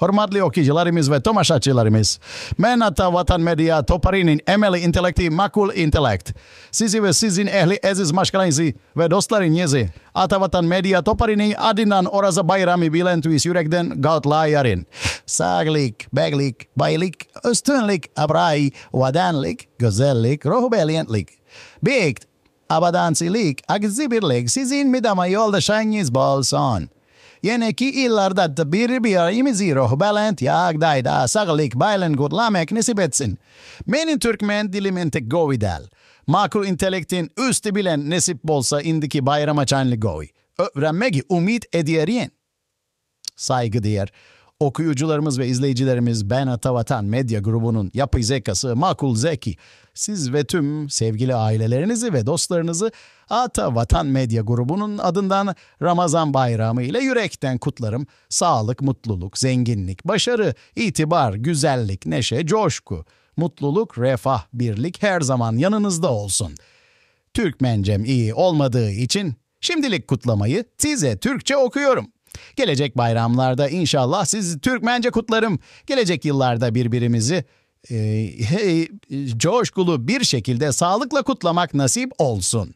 Hürmetli okuyucularımız ve tamaşaçılarımız, ben Ata Vatan Medya Toparı'nın emeli intelekti makul intelekt. Sizi ve sizin ehli aziz maşkalarınızı ve dostlarınızı Ata Vatan Medya Toparı'nın adından Oraza Bayramı Bilentuis yürekten gatlayarın. Sağlık, beglik, baylık, üstünlük, abray, vadanlık, güzellik, ruhbeliyentlik. Bikt, abadansilik, akzibirlik sizin midama yoldaşınız bolsun. Yeneki illarda da bir arayımızı ruhbelent yağdayda sağlık baylen gutlamek nasip etsin. Menin Türkmen dilimin tek govidal. Makul intelektin üstü bilen nasip bolsa indiki bayrama çanlı govi. Öğrenmegi umut ediyerin. Saygıdeğer okuyucularımız ve izleyicilerimiz, ben Ata Vatan Medya grubunun yapı zekası Makul Zeki. Siz ve tüm sevgili ailelerinizi ve dostlarınızı Ata Vatan Medya grubunun adından Ramazan Bayramı ile yürekten kutlarım. Sağlık, mutluluk, zenginlik, başarı, itibar, güzellik, neşe, coşku, mutluluk, refah, birlik her zaman yanınızda olsun. Türkmencem iyi olmadığı için şimdilik kutlamayı size Türkçe okuyorum. Gelecek bayramlarda inşallah sizi Türkmence kutlarım. Gelecek yıllarda birbirimizi coşkulu bir şekilde sağlıkla kutlamak nasip olsun.